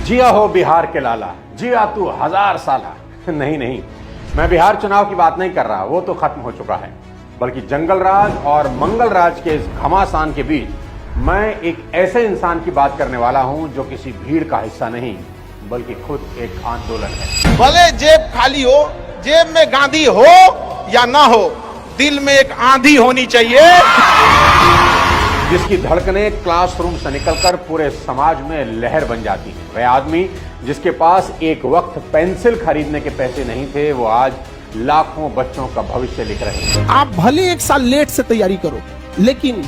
जिया हो बिहार के लाला, जिया तू 1000 साला। नहीं, मैं बिहार चुनाव की बात नहीं कर रहा, वो तो खत्म हो चुका है, बल्कि जंगल राज और मंगल राज के इस घमासान के बीच मैं एक ऐसे इंसान की बात करने वाला हूं जो किसी भीड़ का हिस्सा नहीं, बल्कि खुद एक आंदोलन है। भले जेब खाली हो, जेब में गांधी हो या ना हो, दिल में एक आंधी होनी चाहिए, जिसकी धड़कनें क्लासरूम से निकलकर पूरे समाज में लहर बन जाती हैं। वह आदमी जिसके पास एक वक्त पेंसिल खरीदने के पैसे नहीं थे, वो आज लाखों बच्चों का भविष्य लिख रहे हैं। आप भले 1 साल लेट से तैयारी करो, लेकिन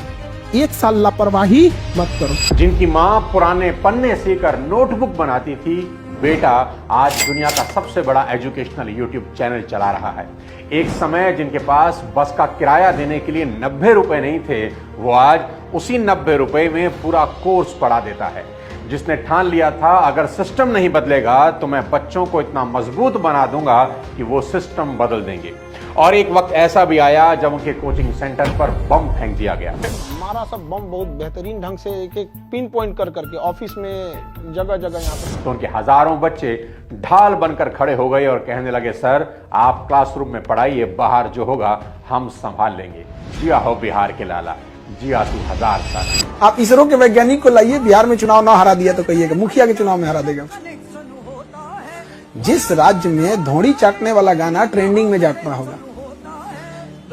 1 साल लापरवाही मत करो। जिनकी माँ पुराने पन्ने सीकर नोटबुक बनाती थी, बेटा आज दुनिया का सबसे बड़ा एजुकेशनल यूट्यूब चैनल चला रहा है। एक समय जिनके पास बस का किराया देने के लिए 90 रुपए नहीं थे, वो आज उसी 90 रुपए में पूरा कोर्स पढ़ा देता है। जिसने ठान लिया था अगर सिस्टम नहीं बदलेगा तो मैं बच्चों को इतना मजबूत बना दूंगा कि वो सिस्टम बदल देंगे। और एक वक्त ऐसा भी आया जब उनके कोचिंग सेंटर पर बम फेंक दिया गया। हमारा सब बम बहुत बेहतरीन ढंग से एक पिन पॉइंट कर करके ऑफिस में जगह जगह यहाँ पे, तो उनके हजारों बच्चे ढाल बनकर खड़े हो गए और कहने लगे, सर आप क्लासरूम में पढ़ाइए, बाहर जो होगा हम संभाल लेंगे। जिया हो बिहार के लाला, जिया तू 1000 साल। आप इसरो के वैज्ञानिक को लाइए, बिहार में चुनाव ना हरा दिया तो कहिएगा मुखिया के चुनाव में हरा देगा। जिस राज्य में धोड़ी चाटने वाला गाना ट्रेंडिंग में जाता होगा,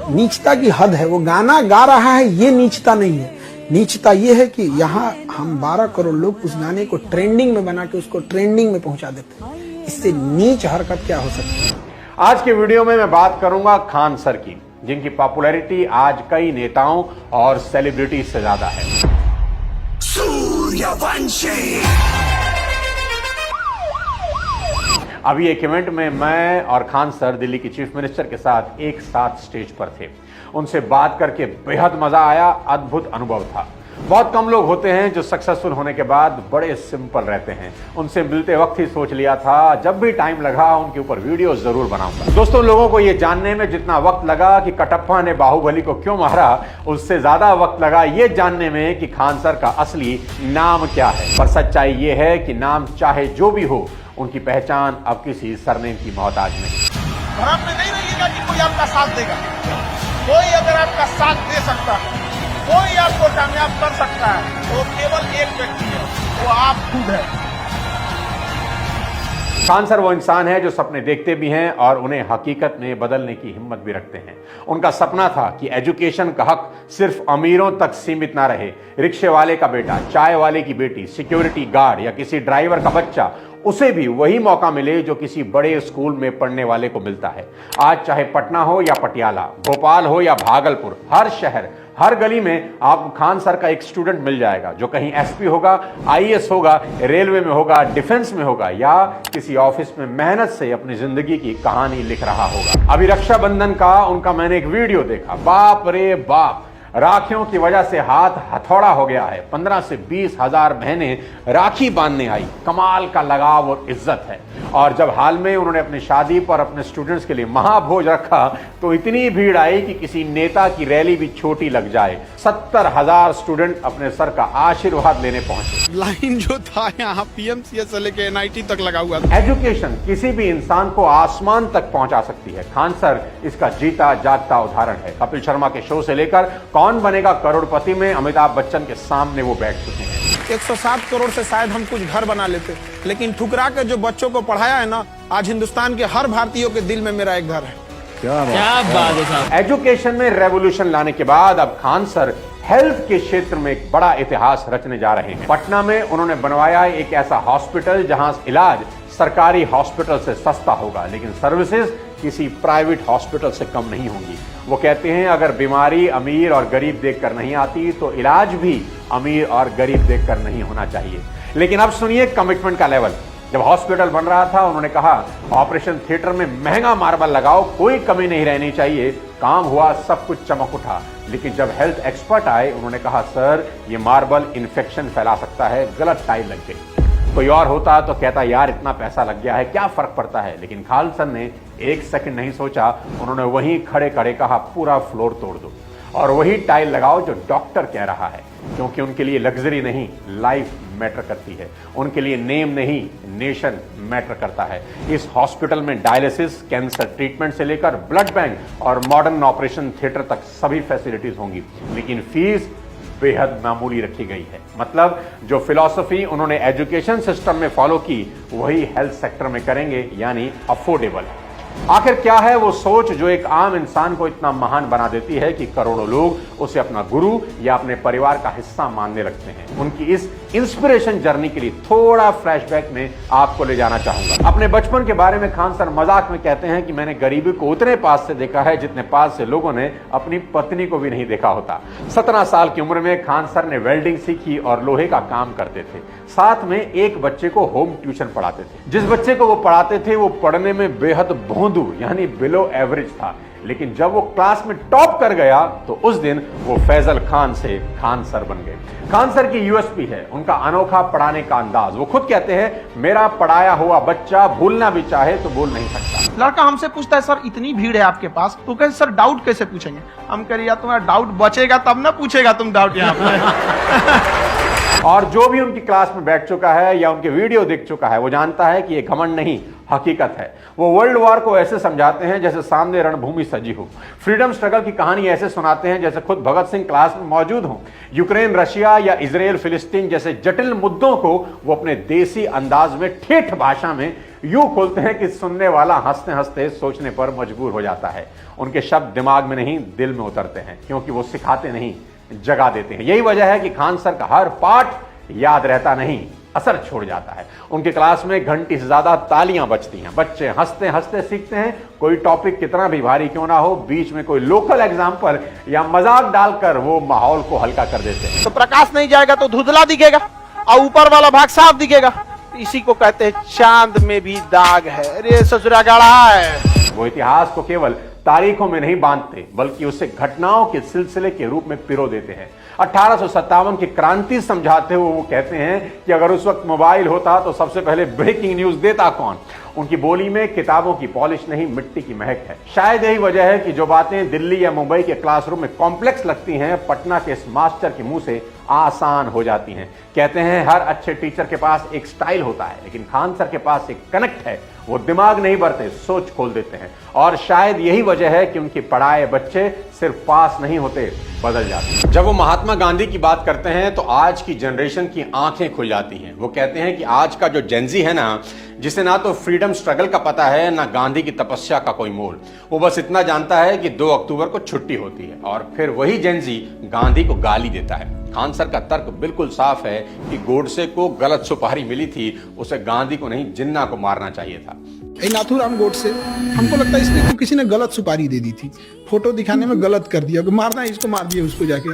नीचता की हद है। वो गाना गा रहा है, ये नीचता नहीं है। नीचता ये है कि यहाँ हम 12 करोड़ लोग उस गाने को ट्रेंडिंग में बना के उसको ट्रेंडिंग में पहुंचा देते हैं। इससे नीच हरकत क्या हो सकती है? आज के वीडियो में मैं बात करूंगा खान सर की, जिनकी पॉपुलैरिटी आज कई नेताओं और सेलिब्रिटी से ज्यादा है। सूर्यवंशी। अभी एक इवेंट में मैं और खान सर दिल्ली की चीफ मिनिस्टर के साथ एक साथ स्टेज पर थे। उनसे बात करके बेहद मजा आया, अद्भुत अनुभव था। बहुत कम लोग होते हैं जो सक्सेसफुल होने के बाद बड़े सिंपल रहते हैं। उनसे मिलते वक्त ही सोच लिया था जब भी टाइम लगा उनके ऊपर वीडियो जरूर बनाऊंगा। दोस्तों, लोगों को यह जानने में जितना वक्त लगा कि कटप्पा ने बाहुबली को क्यों मारा, उससे ज्यादा वक्त लगा ये जानने में कि खान सर का असली नाम क्या है। पर सच्चाई ये है कि नाम चाहे जो भी हो, उनकी पहचान अब किसी सरनेम की मोहताज नहीं। भ्रम में नहीं रहिएगा कि कोई आपका साथ देगा। कोई अगर आपका साथ दे सकता है, कोई आपको कामयाब कर सकता है, तो केवल एक व्यक्ति है, वो आप खुद है। खान सर वो इंसान है जो सपने देखते भी हैं और उन्हें हकीकत में बदलने की हिम्मत भी रखते हैं। उनका सपना था कि एजुकेशन का हक सिर्फ अमीरों तक सीमित ना रहे। रिक्शे वाले का बेटा, चाय वाले की बेटी, सिक्योरिटी गार्ड या किसी ड्राइवर का बच्चा, उसे भी वही मौका मिले जो किसी बड़े स्कूल में पढ़ने वाले को मिलता है। आज चाहे पटना हो या पटियाला, भोपाल हो या भागलपुर, हर शहर, हर गली में आपको खान सर का एक स्टूडेंट मिल जाएगा जो कहीं एसपी होगा, आईएएस होगा, रेलवे में होगा, डिफेंस में होगा या किसी ऑफिस में मेहनत से अपनी जिंदगी की कहानी लिख रहा होगा। अभी रक्षाबंधन का उनका मैंने एक वीडियो देखा, बाप रे बाप, राखियों की वजह से हाथ हथौड़ा हो गया है। 15 से 20 हजार बहनें राखी बांधने आई। कमाल का लगाव और इज्जत है। और जब हाल में उन्होंने अपनी शादी पर अपने स्टूडेंट्स के लिए महाभोज रखा तो इतनी भीड़ आई कि किसी नेता की रैली भी छोटी लग जाए। 70,000 स्टूडेंट अपने सर का आशीर्वाद लेने पहुंचे। लाइन जो था यहाँ पीएमसीएच से लेके एनआईटी तक लगा हुआ था। एजुकेशन किसी भी इंसान को आसमान तक पहुंचा सकती है। खान सर इसका जीता जागता उदाहरण है। कपिल शर्मा के शो से लेकर कौन बनेगा करोड़पति में अमिताभ बच्चन के सामने वो बैठ चुके हैं। 107 करोड़ से शायद हम कुछ घर बना लेते, लेकिन ठुकरा के जो बच्चों को पढ़ाया है ना, आज हिंदुस्तान के हर भारतीयों के दिल में मेरा एक घर है। क्या बात है साहब। एजुकेशन में रेवोल्यूशन लाने के बाद अब खान सर हेल्थ के क्षेत्र में एक बड़ा इतिहास रचने जा रहे हैं। पटना में उन्होंने बनवाया एक ऐसा हॉस्पिटल जहां इलाज सरकारी हॉस्पिटल से सस्ता होगा, लेकिन सर्विसेज किसी प्राइवेट हॉस्पिटल से कम नहीं होंगी। वो कहते हैं अगर बीमारी अमीर और गरीब देखकर नहीं आती तो इलाज भी अमीर और गरीब देखकर नहीं होना चाहिए। लेकिन अब सुनिए कमिटमेंट का लेवल। जब हॉस्पिटल बन रहा था उन्होंने कहा ऑपरेशन थिएटर में महंगा मार्बल लगाओ, कोई कमी नहीं रहनी चाहिए। काम हुआ, सब कुछ चमक उठा। लेकिन जब हेल्थ एक्सपर्ट आए उन्होंने कहा सर ये मार्बल इन्फेक्शन फैला सकता है, गलत टाइल लग गई। कोई और होता तो कहता यार इतना पैसा लग गया है, क्या फर्क पड़ता है। लेकिन खान सर ने एक सेकंड नहीं सोचा, उन्होंने वहीं खड़े खड़े कहा पूरा फ्लोर तोड़ दो और वही टाइल लगाओ जो डॉक्टर कह रहा है, क्योंकि उनके लिए लग्जरी नहीं लाइफ मैटर करती है। उनके लिए नेम नहीं, नेशन मैटर करता है। इस हॉस्पिटल में डायलिसिस, कैंसर ट्रीटमेंट से लेकर ब्लड बैंक और मॉडर्न ऑपरेशन थिएटर तक सभी फैसिलिटीज होंगी, लेकिन फीस बेहद मामूली रखी गई है। मतलब जो फिलॉसफी उन्होंने एजुकेशन सिस्टम में फॉलो की वही हेल्थ सेक्टर में करेंगे, यानी अफोर्डेबल। आखिर क्या है वो सोच जो एक आम इंसान को इतना महान बना देती है कि करोड़ों लोग उसे अपना गुरु या अपने परिवार का हिस्सा मानने लगते हैं। उनकी इस इंस्पिरेशन जर्नी के लिए थोड़ा फ्लैशबैक में आपको ले जाना चाहूंगा। अपने बचपन के बारे में खान सर मजाक में कहते हैं कि मैंने गरीबी को उतने पास से देखा है जितने पास से लोगों ने अपनी पत्नी को भी नहीं देखा होता। 17 साल की उम्र में खान सर ने वेल्डिंग सीखी और लोहे का काम करते थे। साथ में एक बच्चे को होम ट्यूशन पढ़ाते थे। जिस बच्चे को वो पढ़ाते थे वो पढ़ने में बेहद भोंदू यानी बिलो एवरेज था, लेकिन जब वो क्लास में टॉप कर गया तो उस दिन वो फैजल खान से खान सर बन गए। खान सर की यूएसपी है उनका अनोखा पढ़ाने का अंदाज। वो खुद कहते हैं मेरा पढ़ाया हुआ बच्चा भूलना भी चाहे तो भूल नहीं सकता। लड़का हमसे पूछता है सर इतनी भीड़ है आपके पास, तो कहते सर डाउट कैसे पूछेंगे? हम कह रहे यार तुम्हारा डाउट बचेगा तब ना पूछेगा तुम डाउट यहाँ पे। और जो भी उनकी क्लास में बैठ चुका है या उनके वीडियो देख चुका है वो जानता है कि ये घमंड नहीं, हकीकत है। वो वर्ल्ड वॉर को ऐसे समझाते हैं जैसे सामने रणभूमि सजी हो। फ्रीडम स्ट्रगल की कहानी ऐसे सुनाते हैं जैसे खुद भगत सिंह क्लास में मौजूद हो। यूक्रेन, रशिया या इजराइल, फिलिस्तीन जैसे जटिल मुद्दों को वो अपने देसी अंदाज में ठेठ भाषा में यूं खोलते हैं कि सुनने वाला हंसते हंसते सोचने पर मजबूर हो जाता है। उनके शब्द दिमाग में नहीं दिल में उतरते हैं, क्योंकि वो सिखाते नहीं जगा देते हैं। यही वजह है कि खान सर का हर पाठ याद रहता नहीं, असर छोड़ जाता है। उनके क्लास में घंटी से ज्यादा तालियां बजती हैं। बच्चे हंसते हंसते सीखते हैं। कोई टॉपिक कितना भी भारी क्यों ना हो, बीच में कोई लोकल एग्जाम्पल या मजाक डालकर वो माहौल को हल्का कर देते हैं। तो प्रकाश नहीं जाएगा तो धुंधला दिखेगा और ऊपर वाला भाग साफ दिखेगा। इसी को कहते हैं चांद में भी दाग है, अरे ससुरा गाढ़ा है। वो इतिहास को केवल तारीखों में नहीं बांधते बल्कि उसे घटनाओं के सिलसिले के रूप में पिरो देते हैं। 1857 की क्रांति समझाते हुए वो कहते हैं कि अगर उस वक्त मोबाइल होता तो सबसे पहले ब्रेकिंग न्यूज देता कौन। उनकी बोली में किताबों की पॉलिश नहीं, मिट्टी की महक है। शायद यही वजह है कि जो बातें दिल्ली या मुंबई के क्लासरूम में कॉम्प्लेक्स लगती हैं, पटना के इस मास्टर के मुंह से आसान हो जाती हैं। कहते हैं हर अच्छे टीचर के पास एक स्टाइल होता है, लेकिन खान सर के पास एक कनेक्ट है। वो दिमाग नहीं भरते, सोच खोल देते हैं। और शायद यही वजह है कि उनके पढ़ाए बच्चे सिर्फ पास नहीं होते, बदल जाते। जब वो महात्मा गांधी की बात करते हैं तो आज की जनरेशन की आंखें खुल जाती हैं। वो कहते हैं कि आज का जो जेनजी है ना, जिसे ना तो फ्रीडम स्ट्रगल का पता है ना गांधी की तपस्या का कोई मोल, वो बस इतना जानता है कि 2 अक्टूबर को छुट्टी होती है और फिर वही जेनजी गांधी को गाली देता है। खान सर का तर्क बिल्कुल साफ है कि गोडसे को गलत सुपारी मिली थी, उसे गांधी को नहीं जिन्ना को मारना चाहिए था। नाथूराम गोडसे, हमको लगता है इसलिए किसी ने गलत सुपारी दे दी थी, फोटो दिखाने में गलत कर दिया, मारना है इसको मार दिया उसको जाके।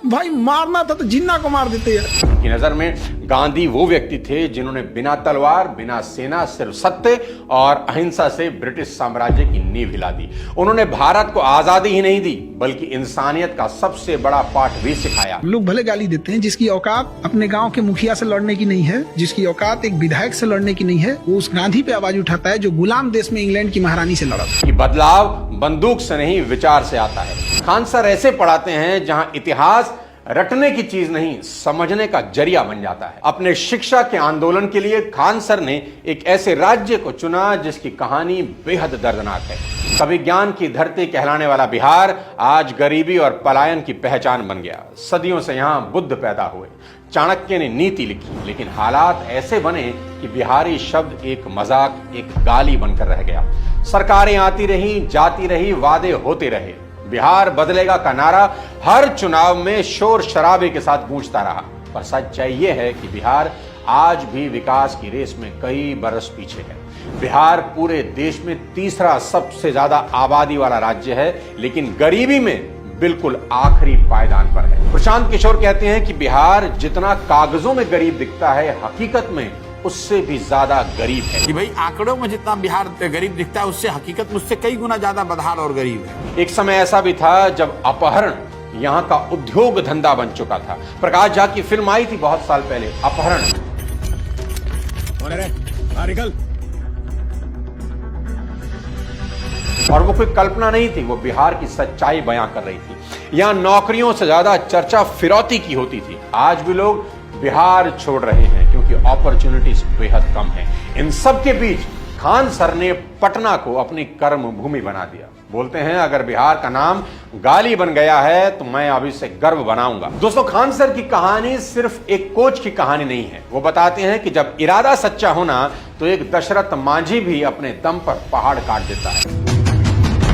भाई मारना था तो जिन्ना को मार देते यार। उनकी नजर में गांधी वो व्यक्ति थे जिन्होंने बिना तलवार, बिना सेना, सिर्फ सत्य और अहिंसा से ब्रिटिश साम्राज्य की नींव हिला दी। उन्होंने भारत को आजादी ही नहीं दी बल्कि इंसानियत का सबसे बड़ा पाठ भी सिखाया। लोग भले गाली देते हैं, जिसकी औकात अपने गांव के मुखिया से लड़ने की नहीं है, जिसकी औकात एक विधायक से लड़ने की नहीं है, वो उस गांधी पे आवाज उठाता है जो गुलाम देश में इंग्लैंड की महारानी से लड़ा। कि बदलाव बंदूक से नहीं विचार से आता है। खान सर ऐसे पढ़ाते हैं जहां इतिहास रटने की चीज नहीं, समझने का जरिया बन जाता है। अपने शिक्षा के आंदोलन के लिए खान सर ने एक ऐसे राज्य को चुना जिसकी कहानी बेहद दर्दनाक है। कभी ज्ञान की धरती कहलाने वाला बिहार आज गरीबी और पलायन की पहचान बन गया। सदियों से यहां बुद्ध पैदा हुए, चाणक्य ने नीति लिखी, लेकिन हालात ऐसे बने कि बिहारी शब्द एक मजाक, एक गाली बनकर रह गया। सरकारें आती रही, जाती रही, वादे होते रहे। बिहार बदलेगा का नारा हर चुनाव में शोर शराबे के साथ गूंजता रहा, पर सच्चाई यह है कि बिहार आज भी विकास की रेस में कई बरस पीछे है। बिहार पूरे देश में तीसरा सबसे ज्यादा आबादी वाला राज्य है, लेकिन गरीबी में बिल्कुल आखिरी पायदान पर है। प्रशांत किशोर कहते हैं कि बिहार जितना कागजों में गरीब दिखता है, हकीकत में उससे भी ज्यादा गरीब है। कि भाई आंकड़ों में जितना बिहार गरीब दिखता है, उससे हकीकत मुझसे कई गुना ज्यादा बदहाल और गरीब है। एक समय ऐसा भी था जब अपहरण यहाँ का उद्योग धंधा बन चुका था। प्रकाश झा की फिल्म आई थी बहुत साल पहले, अपहरण। और वो कोई कल्पना नहीं थी, वो बिहार की सच्चाई बयां कर रही थी। यहां नौकरियों से ज्यादा चर्चा फिरौती की होती थी। आज भी लोग बिहार छोड़ रहे हैं क्योंकि अपॉर्चुनिटीज बेहद कम है। इन सब के बीच खान सर ने पटना को अपनी कर्म भूमि बना दिया। बोलते हैं अगर बिहार का नाम गाली बन गया है तो मैं अब इसे गर्व बनाऊंगा। दोस्तों, खान सर की कहानी सिर्फ एक कोच की कहानी नहीं है। वो बताते हैं कि जब इरादा सच्चा होना तो एक दशरथ मांझी भी अपने दम पर पहाड़ काट देता है।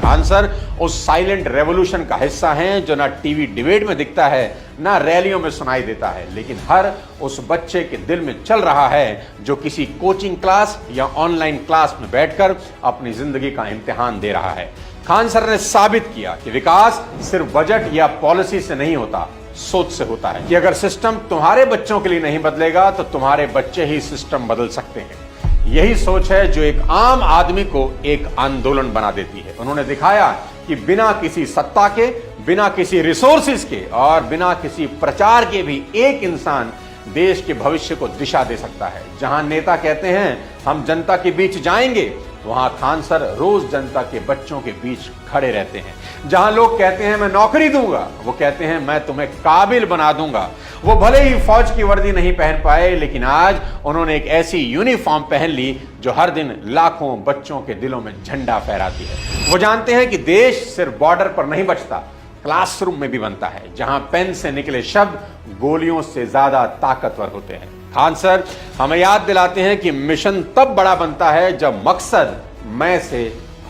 खान सर उस साइलेंट रेवोल्यूशन का हिस्सा हैं जो ना टीवी डिबेट में दिखता है, ना रैलियों में सुनाई देता है, लेकिन हर उस बच्चे के दिल में चल रहा है जो किसी कोचिंग क्लास या ऑनलाइन क्लास में बैठकर अपनी जिंदगी का इम्तिहान दे रहा है। खान सर ने साबित किया कि विकास सिर्फ बजट या पॉलिसी से नहीं होता, सोच से होता है। कि अगर सिस्टम तुम्हारे बच्चों के लिए नहीं बदलेगा तो तुम्हारे बच्चे ही सिस्टम बदल सकते हैं। यही सोच है जो एक आम आदमी को एक आंदोलन बना देती है। उन्होंने दिखाया कि बिना किसी सत्ता के, बिना किसी रिसोर्सेज के और बिना किसी प्रचार के भी एक इंसान देश के भविष्य को दिशा दे सकता है। जहां नेता कहते हैं हम जनता के बीच जाएंगे, वहां खान सर रोज जनता के बच्चों के बीच खड़े रहते हैं। जहां लोग कहते हैं मैं नौकरी दूंगा, वो कहते हैं मैं तुम्हें काबिल बना दूंगा। वो भले ही फौज की वर्दी नहीं पहन पाए, लेकिन आज उन्होंने एक ऐसी यूनिफॉर्म पहन ली जो हर दिन लाखों बच्चों के दिलों में झंडा फहराती है। वो जानते हैं कि देश सिर्फ बॉर्डर पर नहीं बचता, क्लासरूम में भी बनता है, जहां पेन से निकले शब्द गोलियों से ज्यादा ताकतवर होते हैं। खान सर हमें याद दिलाते हैं कि मिशन तब बड़ा बनता है जब मकसद मैं से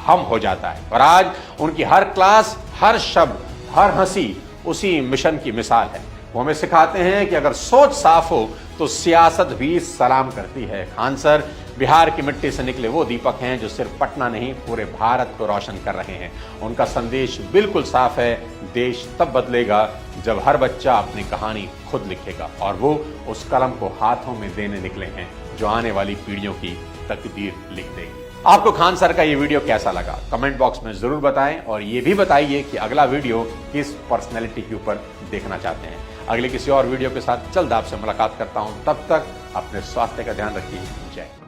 हम हो जाता है। और आज उनकी हर क्लास, हर शब्द, हर हंसी उसी मिशन की मिसाल है। वो हमें सिखाते हैं कि अगर सोच साफ हो तो सियासत भी सलाम करती है। खान सर बिहार की मिट्टी से निकले वो दीपक हैं जो सिर्फ पटना नहीं पूरे भारत को रोशन कर रहे हैं। उनका संदेश बिल्कुल साफ है, देश तब बदलेगा जब हर बच्चा अपनी कहानी खुद लिखेगा, और वो उस कलम को हाथों में देने निकले हैं जो आने वाली पीढ़ियों की तकदीर लिख देगी। आपको खान सर का ये वीडियो कैसा लगा कमेंट बॉक्स में जरूर बताएं, और ये भी बताइए कि अगला वीडियो किस पर्सनैलिटी के ऊपर देखना चाहते हैं। अगले किसी और वीडियो के साथ जल्द आपसे मुलाकात करता हूं। तब तक अपने स्वास्थ्य का ध्यान रखिए। जय।